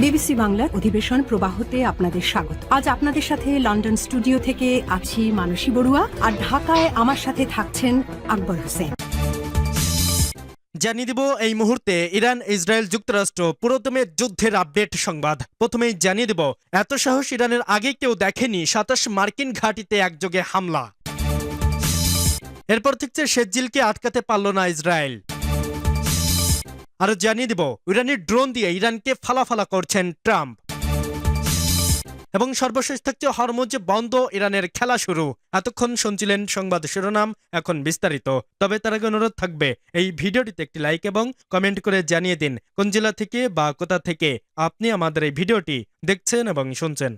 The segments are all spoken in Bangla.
বিবিসি বাংলার অধিবেশন প্রবাহতে আপনাদের স্বাগত। আজ আপনাদের সাথে লন্ডন স্টুডিও থেকে আছি মানসী বড়ুয়া, আর ঢাকায় আমার সাথে থাকছেন আকবর হোসেন। জানিয়ে দিব এই মুহূর্তে ইরান ইসরায়েল যুক্তরাষ্ট্র পুরোদমে যুদ্ধের আপডেট সংবাদ। প্রথমেই জানিয়ে দিব, এত সাহস ইরানের আগে কেউ দেখেনি, ২৭ মার্কিন ঘাঁটিতে একযোগে হামলা। এরপর থেকে শেরজিলকে আটকাতে পারল না ইসরায়েল। আরো জানিয়ে দিব, ইরানের ড্রোন দিয়ে ইরানকে ফালাফালা করছেন ট্রাম্প। এবং সর্বশেষ থাকছে হরমুজ বন্ধ, ইরানের খেলা শুরু। এতক্ষণ শুনছিলেন সংবাদ শিরোনাম, এখন বিস্তারিত। তবে তার আগে অনুরোধ থাকবে, এই ভিডিওটিতে একটি লাইক এবং কমেন্ট করে জানিয়ে দিন কোন জেলা থেকে বা কোথা থেকে আপনি আমাদের এই ভিডিওটি দেখছেন এবং শুনছেন।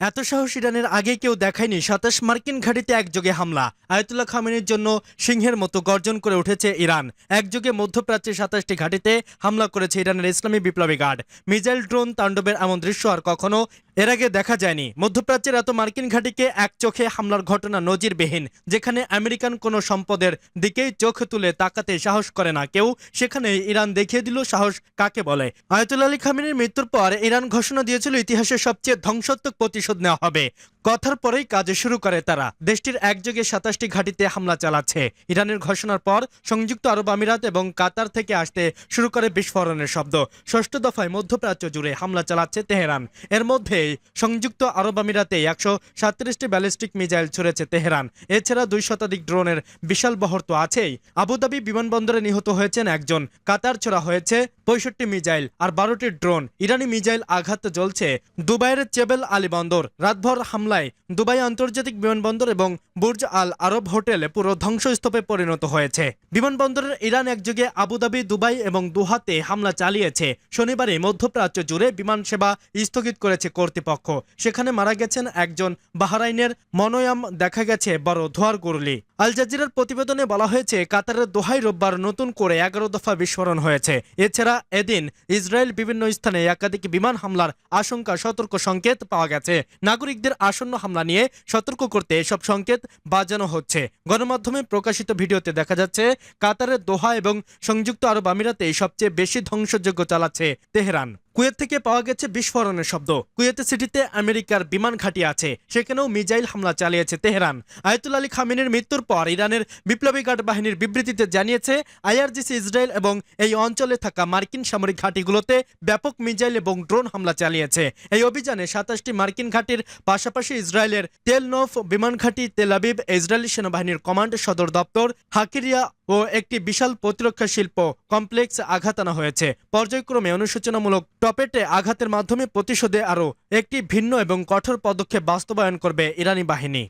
এত সাহস ইরানের আগে কেউ দেখায়নি, ২৭ মার্কিন ঘাঁটিতে একযোগে হামলা। আয়াতুল্লাহ খামেনির জন্য সিংহের মতো গর্জন করে উঠেছে ইরান। একযোগে মধ্যপ্রাচ্যে ২৭টি ঘাঁটিতে হামলা করেছে ইরানের ইসলামী বিপ্লবী গার্ড। মিসাইল ড্রোন তাণ্ডবের এমন দৃশ্য আর কখনো এর আগে দেখা যায়নি। মধ্যপ্রাচ্যের এত মার্কিন ঘাঁটিকে এক চোখে হামলার ঘটনা নজিরবিহীন। যেখানে আমেরিকান কোনো সম্পদের দিকেই চোখ তুলে তাকাতে সাহস করে না কেউ, সেখানে ইরান দেখিয়ে দিল সাহস কাকে বলে। আয়াতুল্লাহ আলী খামেনির মৃত্যুর পর ইরান ঘোষণা দিয়েছিল ইতিহাসের সবচেয়ে ধ্বংসাত্মক প্রতিশোধ নেওয়া হবে। কথার পরেই কাজ শুরু করে তারা। দেশটির একযোগে ২৭টি ঘাঁটিতে হামলা চালাচ্ছে। ইরানের ঘোষণার পর সংযুক্ত আরব আমিরাত এবং কাতার থেকে আসতে শুরু করে বিস্ফোরণের শব্দ। ষষ্ঠ দফায় মধ্যপ্রাচ্য জুড়ে হামলা চালাচ্ছে তেহরান। এর মধ্যে সংযুক্ত আরব আমিরাতে ১৩৭টি ব্যালিস্টিক মিসাইল ছুড়েছে তেহরান। এছাড়া ২ শতাধিক ড্রোনের বিশাল বহর তো আছেই। আবুধাবি বিমানবন্দরে নিহত হয়েছেন একজন। কাতার ছোড়া হয়েছে ৬৫ মিসাইল আর ১২টি ড্রোন। ইরানি মিসাইল আঘাত জ্বলছে দুবাইয়ের চেবেল আলী বন্দর। রাতভর হামলায় দুবাই আন্তর্জাতিক বিমানবন্দর এবং বুর্জ আল আরব হোটেল পুরো ধ্বংসস্তূপে পরিণত হয়েছে। বিমানবন্দরের ইরান একযোগে আবুধাবি, দুবাই এবং দোহাতে হামলা চালিয়েছে। শনিবারে মধ্যপ্রাচ্য জুড়ে বিমান সেবা স্থগিত করেছে কর্তৃপক্ষ। সেখানে মারা গেছেন একজন। বাহরাইনের মনোয়াম দেখা গেছে বড় ধোয়ার গুরুলি। আল জাজিরার প্রতিবেদনে বলা হয়েছে, কাতারের দোহায় রোববার নতুন করে ১১ দফা বিস্ফোরণ হয়েছে। এছাড়া এদিন ইসরায়েল বিভিন্ন স্থানে একাধিক বিমান হামলার আশঙ্কা, সতর্ক সংকেত পাওয়া গেছে। নাগরিকদের আসন্ন হামলা নিয়ে সতর্ক করতে এসব সংকেত বাজানো হচ্ছে। গণমাধ্যমে প্রকাশিত ভিডিওতে দেখা যাচ্ছে, কাতারের দোহা এবং সংযুক্ত আরব আমিরাতে সবচেয়ে বেশি ধ্বংসযজ্ঞ চালাচ্ছে তেহরান। কুয়েত থেকে পাওয়া গেছে বিস্ফোরণের শব্দ। কুয়েত সিটিতে আমেরিকার বিমান ঘাঁটি আছে, সেখানেও মিসাইল হামলা চালিয়েছে তেহরান। আয়াতুল্লাহ আলী খামেনির মৃত্যুর পর ইরানের বিপ্লবী গার্ড বাহিনীর বিবৃতিতে জানিয়েছে, আইআরজিসি ইসরায়েল এবং এই অঞ্চলে থাকা মার্কিন সামরিক ঘাঁটিগুলোতে ব্যাপক মিসাইল এবং ড্রোন হামলা চালিয়েছে। এই অভিযানে ২৭টি মার্কিন ঘাঁটির পাশাপাশি ইসরায়েলের তেল নফ বিমান ঘাঁটি, তেল আবিব, ইসরায়েলি সেনাবাহিনীর কমান্ড সদর দপ্তর, হাকিরিয়া ও একটি বিশাল প্রতিরক্ষা শিল্প কমপ্লেক্স আঘাত আনা হয়েছে। পর্যায়ক্রমে অনুশোচনামূলক টপেটে আঘাতের মাধ্যমে প্রতিশোধে আরও একটি ভিন্ন এবং কঠোর পদক্ষেপ বাস্তবায়ন করবে ইরানি বাহিনী।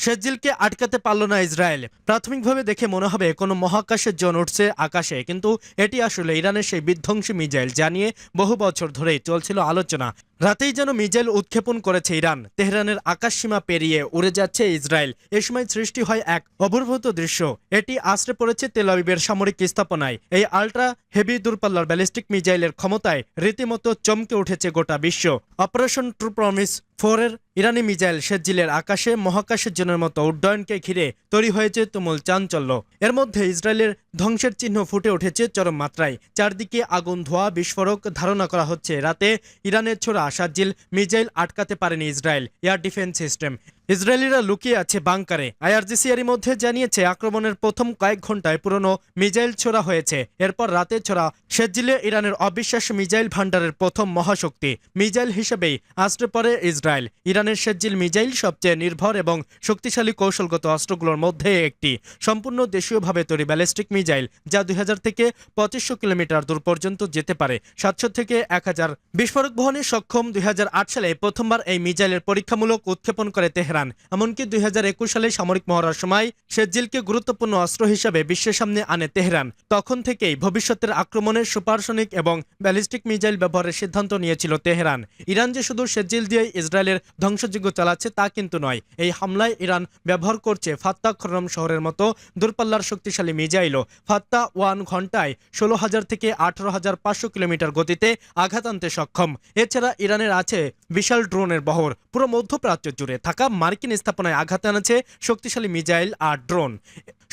শেরজিলকে আটকাতে পারল না ইসরায়েল। প্রাথমিকভাবে দেখে মনে হবে কোনো মহাকাশের জন উঠছে আকাশে, কিন্তু এটি আসলে ইরানের সেই বিধ্বংসী মিসাইল, যা নিয়ে বহু বছর ধরেই চলছিল আলোচনা। রাতেই যেন মিসাইল উৎক্ষেপণ করেছে ইরান। তেহরানের আকাশসীমা পেরিয়ে উড়ে যাচ্ছে ইসরায়েল। এ সময় সৃষ্টি হয় এক অভূতপূর্ব দৃশ্য। এটি আশ্রে পড়েছে তেল আবিবের সামরিক স্থাপনায়। এই আল্ট্রা হেভি দূরপাল্লার ব্যালিস্টিক মিসাইলের ক্ষমতায় রীতিমতো চমকে উঠেছে গোটা বিশ্ব। অপারেশন ট্রু প্রমিস 4 এর ইরানি মিসাইল শেরজিলের আকাশে মহাকাশের জনের মতো উড্ডয়নকে ঘিরে তৈরি হয়েছে তুমুল চাঞ্চল্য। এর মধ্যে ইসরায়েলের ধ্বংসের চিহ্ন ফুটে উঠেছে চরম মাত্রায়। চারদিকে আগুন, ধোঁয়া, বিস্ফোরক। ধারণা করা হচ্ছে রাতে ইরানের ছোড়া শেরজিল মিসাইল আটকাতে পারেনি ইসরায়েল এয়ার ডিফেন্স সিস্টেম। ইসরায়েলিরা লুকিয়ে আছে বাংকারে। আইআরজিসি এরই মধ্যে জানিয়েছে, আক্রমণের প্রথম কয়েক ঘন্টায় পুরনো মিসাইল ছোড়া হয়েছে। এরপর রাতে ছোড়া শেরজিলে ইরানের অবিশ্বাস্য মিসাইল ভান্ডারের প্রথম মহাশক্তি মিসাইল হিসেবেই আশ্রে পড়ে ইসরায়েল। ইরানের শেরজিল মিসাইল সবচেয়ে নির্ভর এবং শক্তিশালী কৌশলগত অস্ত্রগুলোর মধ্যে একটি। সম্পূর্ণ দেশীয়ভাবে তৈরি ব্যালিস্টিক মিসাইল, যা ২০০০ থেকে ২৫০০ কিলোমিটার দূর পর্যন্ত যেতে পারে, ৭০০ থেকে ১০০০ বিস্ফোরক বহনে সক্ষম। ২০০৮ সালে প্রথমবার এই মিসাইলের পরীক্ষামূলক উৎক্ষেপণ করে তেহরান। এমনকি ২০২১ সালে সামরিক মহড়ার সময় শেরজিলকে গুরুত্বপূর্ণ অস্ত্র হিসেবে বিশ্বের সামনে আনে তেহরান। তখন থেকেই ভবিষ্যতের আক্রমণে সুপারসনিক এবং ব্যালিস্টিক মিসাইল ব্যবহারের সিদ্ধান্ত নিয়েছিল তেহরান। ইরান যে শুধু শেরজিল দিয়ে ইসরায়েলের ধ্বংসযজ্ঞ চালাচ্ছে তা কিন্তু নয়। এই হামলায় ইরান ব্যবহার করছে ফাত্তা খরম শহরের মতো দূরপাল্লার শক্তিশালী মিসাইলও। ফাত্তা 1 ঘন্টায় ১৬,০০০ থেকে ১৮,৫০০ কিলোমিটার গতিতে আঘাত আনতে সক্ষম। এছাড়া ইরানের আছে বিশাল ড্রোনের বহর। পুরো মধ্যপ্রাচ্য জুড়ে থাকা মার্কিন স্থাপনায় আঘাত আনছে শক্তিশালী মিসাইল আর ড্রোন।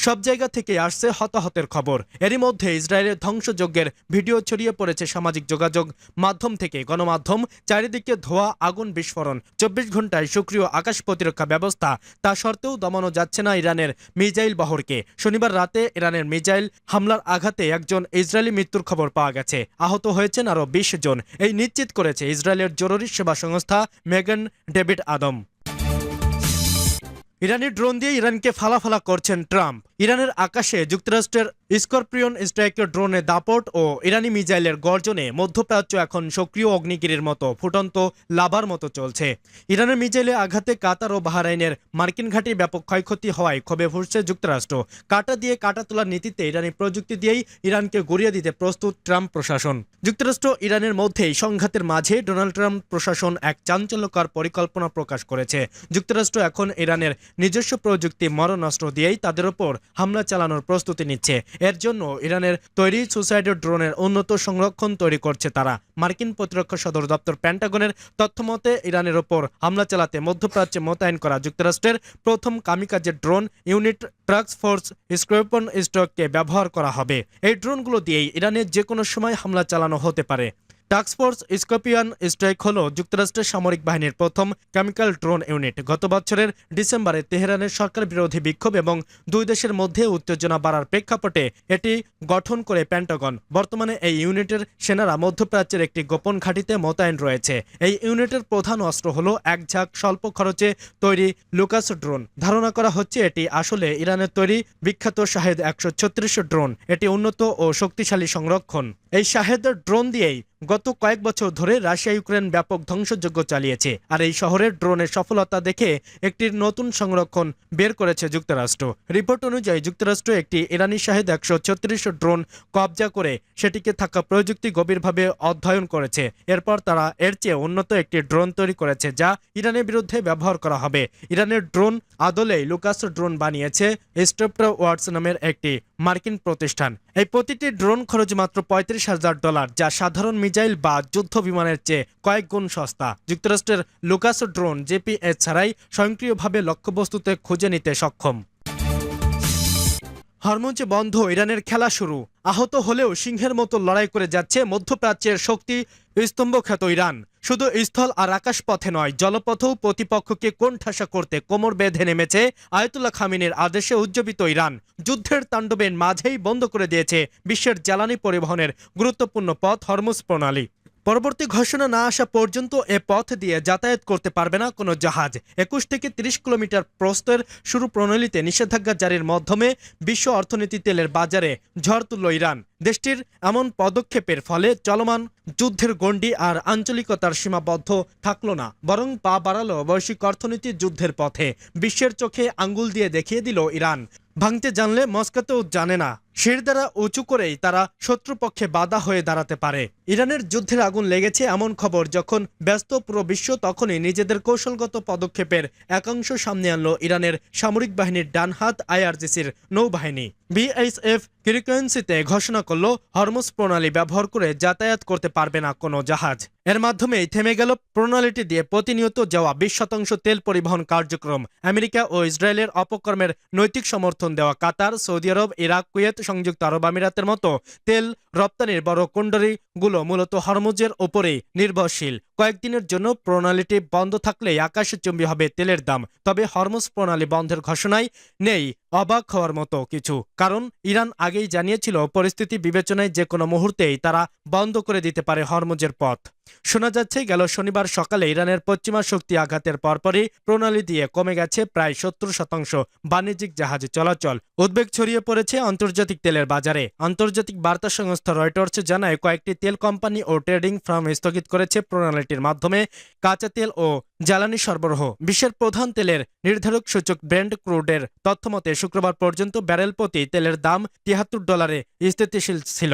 সব জায়গা থেকে আসছে হতাহতের খবর। এরই মধ্যে ইসরায়েলের ধ্বংসযজ্ঞের ভিডিও ছড়িয়ে পড়েছে সামাজিক যোগাযোগ মাধ্যম থেকে গণমাধ্যম। চারিদিকে ধোঁয়া, আগুন, বিস্ফোরণ। 24 ঘন্টায় সক্রিয় আকাশ প্রতিরক্ষা ব্যবস্থা, তা সত্ত্বেও দমানো যাচ্ছে না ইরানের মিসাইল বহরকে। শনিবার রাতে ইরানের মিসাইল হামলার আঘাতে একজন ইসরায়েলি মৃত্যুর খবর পাওয়া গেছে। আহত হয়েছেন আরও 20 জন, এই নিশ্চিত করেছে ইসরায়েলের জরুরি সেবা সংস্থা মেগান ডেভিড আদম। ইরানি ড্রোন দিয়ে ইরানকে ফালাফালা করছেন ট্রাম্প। ইরানের আকাশে যুক্তরাষ্ট্রের স্করপিয়ন স্ট্রাইকার ড্রোনের দাপট ও ইরানি মিসাইলের গর্জনে মধ্যপ্রাচ্য এখন সক্রিয় অগ্নিগিরির মতো ফুটন্ত লাভার মতো চলছে। ইরানের মিসাইলে আঘাতে কাতার ও বাহরাইনের মার্কিন ঘাঁটি ব্যাপক ক্ষয়ক্ষতি হওয়ায় ক্ষোভে ফুঁসছে যুক্তরাষ্ট্র। কাঁটা দিয়ে কাঁটা তোলার নীতিতে ইরানি প্রযুক্তি দিয়েই ইরানকে গড়িয়ে দিতে প্রস্তুত ট্রাম্প প্রশাসন। যুক্তরাষ্ট্র ইরানের মধ্যেই সংঘাতের মাঝে ডোনাল্ড ট্রাম্প প্রশাসন এক চাঞ্চল্যকর পরিকল্পনা প্রকাশ করেছে। যুক্তরাষ্ট্র এখন ইরানের নিজস্ব প্রযুক্তি মরণাস্ত্র দিয়েই তাদের ওপর হামলা চালানোর প্রস্তুতি নিচ্ছে। এর জন্য ইরানের তৈরি সুসাইডার ড্রোনের উন্নত সংরক্ষণ তৈরি করছে তারা। মার্কিন প্রতিরক্ষা সদর দপ্তর পেন্টাগনের তথ্যমতে ইরানের ওপর হামলা চালাতে মধ্যপ্রাচ্যে মোতায়েন করা যুক্তরাষ্ট্রের প্রথম kamikaze drone unit task force scorpion স্ট্রাইককে ব্যবহার করা হবে। এই ড্রোনগুলো দিয়েই ইরানের যে কোনো সময় হামলা চালানো হতে পারে। টাস্ক ফোর্স স্করপিয়ন স্ট্রাইক হল যুক্তরাষ্ট্রের সামরিক বাহিনীর প্রথম কেমিক্যাল ড্রোন ইউনিট। গত বছরের ডিসেম্বরে তেহরানের সরকার বিরোধী বিক্ষোভ এবং দুই দেশের মধ্যে উত্তেজনা বাড়ার প্রেক্ষাপটে এটি গঠন করে পেন্টাগন। বর্তমানে এই ইউনিটের সেনারা মধ্যপ্রাচ্যের একটি গোপন ঘাঁটিতে মোতায়েন রয়েছে। এই ইউনিটের প্রধান অস্ত্র হলো এক ঝাঁক স্বল্প খরচে তৈরি লুকাস ড্রোন। ধারণা করা হচ্ছে এটি আসলে ইরানের তৈরি বিখ্যাত শাহেদ 136 ড্রোন। এটি উন্নত ও শক্তিশালী সংরক্ষণ। এই শাহেদ ড্রোন দিয়েই গত কয়েক বছর ধরে রাশিয়া ইউক্রেন ব্যাপক ধ্বংসযজ্ঞ চালিয়েছে। আর এই শহরের ড্রোনের সফলতা দেখে একটি নতুন সংরক্ষণ বের করেছে যুক্তরাষ্ট্র। রিপোর্ট অনুযায়ী যুক্তরাষ্ট্র একটি ইরানি শাহেদ 136 ড্রোন কবজা করে সেটিকে থাকা প্রযুক্তি গভীরভাবে অধ্যয়ন করেছে। এরপর তারা এর চেয়ে উন্নত একটি ড্রোন তৈরি করেছে যা ইরানের বিরুদ্ধে ব্যবহার করা হবে। ইরানের ড্রোন আদলেই লুকাস ড্রোন বানিয়েছে স্টেপটা ওয়ার্ডস নামের একটি মার্কিন প্রতিষ্ঠান। এই প্রতিটি ড্রোন খরচ মাত্র $35,000, যা সাধারণ মিসাইল বা যুদ্ধ বিমানের চেয়ে কয়েক গুণ সস্তা। যুক্তরাষ্ট্রের লুকাস ড্রোন জিপিএস ছাড়াই স্বয়ংক্রিয়ভাবে লক্ষ্যবস্তুতে খুঁজে নিতে সক্ষম। হরমুজ বন্ধ, ইরানের খেলা শুরু। আহত হলেও সিংহের মতো লড়াই করে যাচ্ছে মধ্যপ্রাচ্যের শক্তি স্তম্ভ খ্যাত ইরান। শুধু স্থল আর আকাশ পথে নয়, জলপথেও প্রতিপক্ষকে কোণঠাসা করতে কোমর বেঁধে নেমেছে আয়াতুল্লাহ খামেনির আদেশে উজ্জীবিত ইরান। যুদ্ধের তাণ্ডবের মাঝেই বন্ধ করে দিয়েছে বিশ্বের জ্বালানি পরিবহনের গুরুত্বপূর্ণ পথ হরমুজ প্রণালী। পরবর্তী ঘোষণা না আসা পর্যন্ত এ পথ দিয়ে যাতায়াত করতে পারবে না কোনো জাহাজ। 21 থেকে 30 কিলোমিটার প্রস্থের শুরু প্রণালীতে নিষেধাজ্ঞা জারির মাধ্যমে বিশ্ব অর্থনীতি তেলের বাজারে ঝড় তুলল ইরান। দেশটির এমন পদক্ষেপের ফলে চলমান যুদ্ধের গণ্ডি আর আঞ্চলিকতার সীমাবদ্ধ থাকলো না, বরং পা বাড়ালো বৈশ্বিক অর্থনীতির যুদ্ধের পথে। বিশ্বের চোখে আঙ্গুল দিয়ে দেখিয়ে দিল ইরান, ভাঙতে জানলে মস্কোতেও জানে না। শির দ্বারা উঁচু করেই তারা শত্রুপক্ষে বাধা হয়ে দাঁড়াতে পারে। ইরানের যুদ্ধের আগুন লেগেছে এমন খবর যখন ব্যস্ত পুরো বিশ্ব, তখনই নিজেদের কৌশলগত পদক্ষেপের একাংশ সামনে আনলো ইরানের সামরিক বাহিনীর ডানহাত আইআরজিসির নৌবাহিনী। বিএসএফ ফ্রিকোয়েন্সিতে ঘোষণা করলো হরমুজ প্রণালী ব্যবহার করে যাতায়াত করতে পারবে না কোনো জাহাজ। এর মাধ্যমেই থেমে গেল প্রণালীটি দিয়ে প্রতিনিয়ত যাওয়া 20% তেল পরিবহন কার্যক্রম। আমেরিকা ও ইসরায়েলের অপকর্মের নৈতিক সমর্থন দেওয়া কাতার, সৌদি আরব, ইরাক, কুয়েত, সংযুক্ত আরব আমিরাতের মতো তেল রপ্তানির বড় কুণ্ডলীগুলো মূলত হরমুজের ওপরেই নির্ভরশীল। কয়েকদিনের জন্য প্রণালীটি বন্ধ থাকলেই আকাশচুম্বী হবে তেলের দাম। তবে হরমুজ প্রণালী বন্ধের ঘোষণায় নেই অবাক হওয়ার মতো কিছু, কারণ ইরান আগেই জানিয়েছিল পরিস্থিতি বিবেচনায় যে কোনো মুহূর্তেই তারা বন্ধ করে দিতে পারে হরমুজের পথ। শোনা যাচ্ছে গেল শনিবার সকালে ইরানের পশ্চিমা শক্তি আঘাতের পরপরই প্রণালী দিয়ে কমে গেছে প্রায় 70% বাণিজ্যিক জাহাজ চলাচল। উদ্বেগ ছড়িয়ে পড়েছে আন্তর্জাতিক তেলের বাজারে। আন্তর্জাতিক বার্তা সংস্থা রয়টার্স জানায় কয়েকটি তেল কোম্পানি ও ট্রেডিং ফার্ম স্থগিত করেছে প্রণালীটির মাধ্যমে কাঁচা তেল ও জ্বালানি সরবরাহ। বিশ্বের প্রধান তেলের নির্ধারক সূচক ব্রেন্ট ক্রুডের তথ্যমতে শুক্রবার পর্যন্ত ব্যারেল প্রতি তেলের দাম $73 স্থিতিশীল ছিল।